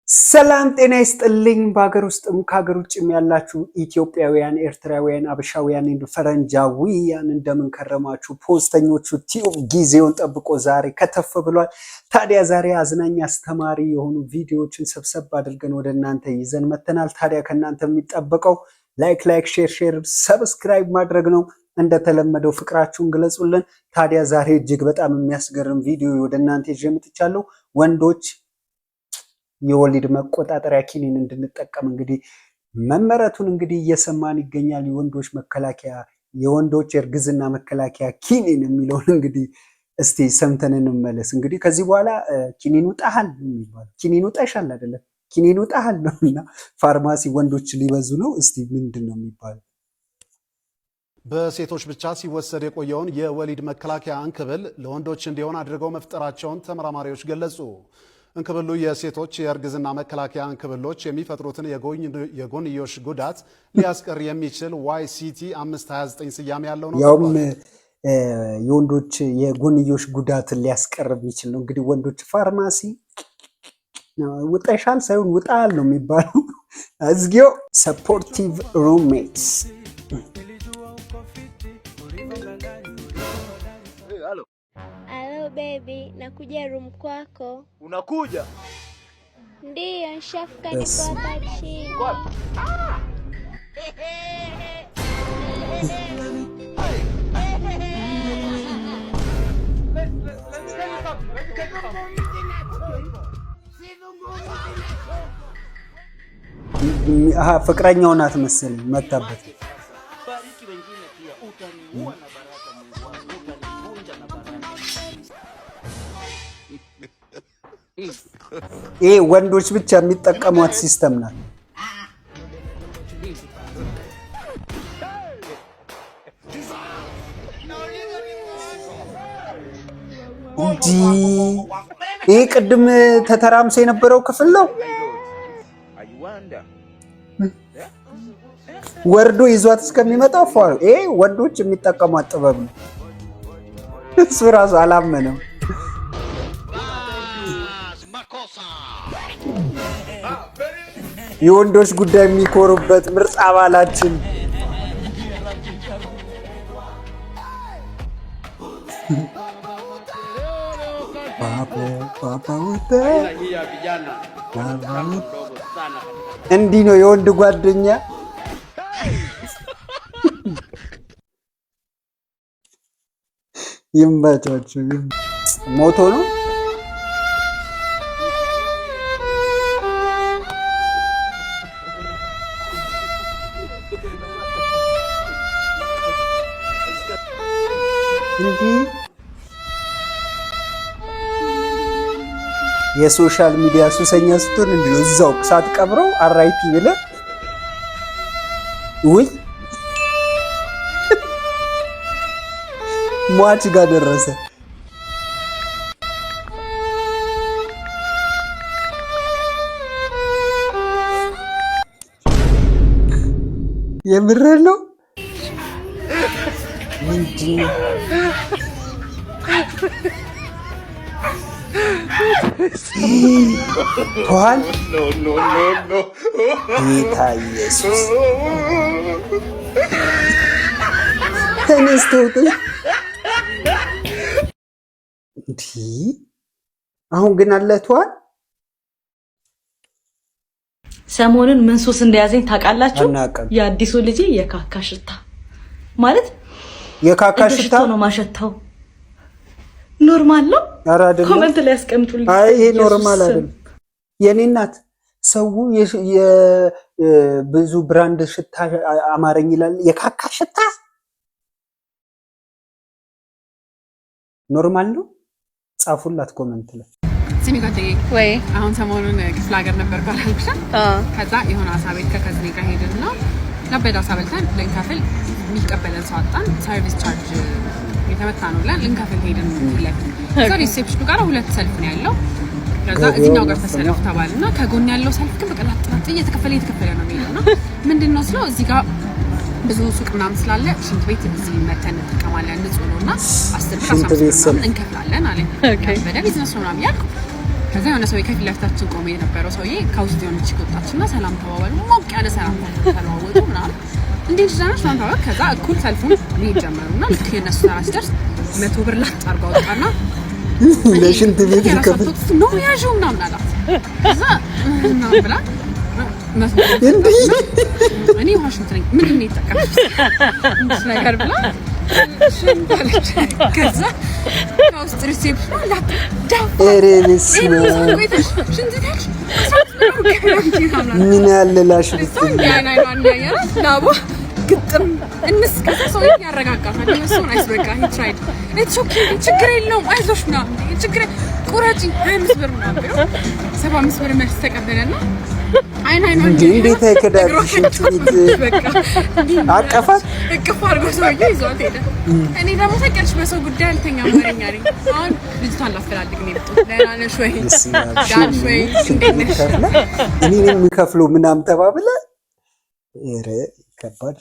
ሰላም ጤና ይስጥልኝ በሀገር ውስጥም ከሀገር ውጭም ያላችሁ ኢትዮጵያውያን ኤርትራውያን አበሻውያን ፈረንጃዊያን እንደምን ከረማችሁ ፖስተኞቹ ቲዩብ ጊዜውን ጠብቆ ዛሬ ከተፍ ብሏል ታዲያ ዛሬ አዝናኝ አስተማሪ የሆኑ ቪዲዮዎችን ሰብሰብ አድርገን ወደ እናንተ ይዘን መተናል ታዲያ ከናንተ የሚጠበቀው ላይክ ሼር ሰብስክራይብ ማድረግ ነው እንደተለመደው ፍቅራችሁን ግለጹልን ታዲያ ዛሬ እጅግ በጣም የሚያስገርም ቪዲዮ ወደ እናንተ ይዤ መጥቻለሁ ወንዶች የወሊድ መቆጣጠሪያ ኪኒን እንድንጠቀም እንግዲህ መመረቱን እንግዲህ እየሰማን ይገኛል የወንዶች መከላከያ የወንዶች እርግዝና መከላከያ ኪኒን የሚለውን እንግዲህ እስቲ ሰምተን እንመለስ እንግዲህ ከዚህ በኋላ ኪኒኑ ጣሃል የሚባል ኪኒኑ ጣሻል አይደለም ኪኒኑ ጣሃል ነውና ፋርማሲ ወንዶች ሊበዙ ነው እስቲ ምንድነው የሚባለው በሴቶች ብቻ ሲወሰድ የቆየውን የወሊድ መከላከያ እንክብል ለወንዶች እንዲሆን አድርገው መፍጠራቸውን ተመራማሪዎች ገለጹ እንክብሉ የሴቶች የእርግዝና መከላከያ እንክብሎች የሚፈጥሩትን የጎንዮሽ ጉዳት ሊያስቀር የሚችል YCT 529 ስያሜ ያለው ነው ያውም የወንዶች የጎንዮሽ ጉዳት ሊያስቀር የሚችል ነው እንግዲህ ወንዶች ፋርማሲ ውጣሻል ሳይሆን ውጣል ነው የሚባለው አዝጊዮ ሰፖርቲቭ ሩሜትስ Baby, nakuja room kwako. Unakuja? Ndiyo, nishafika niko hapa chini. Wapi? ፍቅረኛው ናት መሰለኝ መጣበት ይሄ ወንዶች ብቻ የሚጠቀሙት ሲስተም ናት እንጂ ይሄ ቅድም ተተራምሰ የነበረው ክፍል ነው ወርዶ ይዟት እስከሚመጣው ፏል ይሄ ወንዶች የሚጠቀሙት ጥበብ ነው እሱ ራሱ አላመነም የወንዶች ጉዳይ የሚኮሩበት ምርጥ አባላችን እንዲህ ነው የወንድ ጓደኛ ይምባቻችሁ ሞቶ ነው እንዲህ የሶሻል ሚዲያ ሱሰኛ ስትሆን እንዲህ እዛው ሳትቀብረው አራይፒ ብለ ወይ ሟች ጋር ደረሰ የምረል ነው ምንድነው ቷል ኖ ጌታ ኢየሱስ ተነስተውት እንዴ አሁን ግን አለቷል ሰሞኑን ምን ሱስ እንደያዘኝ ታውቃላችሁ የአዲሱ ልጅ የካካ ሽታ ማለት የካካ ሽታ ነው ማሸታው ኖርማል ነው ኮሜንት ላይ አስቀምጡልኝ አይ ይሄ ኖርማል አይደለም የኔ እናት ሰው የብዙ ብራንድ ሽታ አማረኝ ይላል የካካ ሽታ ኖርማል ነው ጻፉላት ኮሜንት ላይ ሲሚጋቴ ወይ አሁን ሰሞኑን ክፍለ ሀገር ነበር ባላልኩሽ ከዛ የሆነ አሳ ቤት ከከዝኔ ጋር ሄድንና ለበዳ ሳበልተን ለንካፈል የሚቀበለን ሰው አጣን ሰርቪስ ቻርጅ የተመታ ነው ብለን ልንከፍል ሄድን ለካ ሪሴፕሽኑ ጋር ሁለት ሰልፍ ነው ያለው ከዛ እዚህኛው ጋር ተሰልፍ ተባልና ከጎን ያለው ሰልፍ ግን በቃ ላጥራት እየተከፈለ ነው የሚለውና ምንድነው ስለው እዚህ ጋር ብዙ ሱቅ ምናምን ስላለ ሽንት ቤት እዚህ መተን እንጠቀማለን ንጹህ ነውና 10 ብር 15 ብር እንከፍላለን አለ በደንብ ቢዝነስ ነው ምናምን ያልኩ ከዛ የሆነ ሰው ከፊት ለፊታችን ቆመ የነበረው ሰውዬ ከውስጥ የሆነች ቆጣችና ሰላም ተባባሉ ሞቅ ያለ ሰላም ተለዋወጡ ምናምን እንዴት ዛናሽ ማንታው ከዛ እኩል ሰልፉን ሊጀመሩና ልክ የነሱ ተራ ሲደርስ 100 ብር ላጥ አርጋው ወጣና ለሽንት ቤት ይከፍል ነው ያዡ ምናምን አላት ከዛ እና ብላ እኔ ዋሽንት ነኝ ምን ነው ይተካሽ ነገር ብላ ሽንታለች ከዛ ከውስጥ ሪሴፕሽን ላጥ ኤሬንስ ሽንትታች ምን ያለላሽ ያና ያና ዳቦ ግጥም እንስ ከዛ ሰው ያረጋጋታል እሱን አይስበቃ he tried it's okay ችግር የለውም አይዞሽ ምናምን ችግር ቁራጭ 25 ብር ምናምን 75 ብር መልስ ተቀበለና አይን እንዴት አይከዳልሽ በቃ አቀፋት እቅፍ አድርጎ ሰውዬው ይዟት ሄደ እኔ ደግሞ ተቀልሽ በሰው ጉዳይ አልተኛ ወሬኛ ነኝ አሁን ልጅቷን ላፈላልግ ነው ደህና ነሽ ወይ ዳንሽ ወይ እንዴት ነሽ እኔ የምከፍለው ምናምን ተባብለ ኧረ ከባድ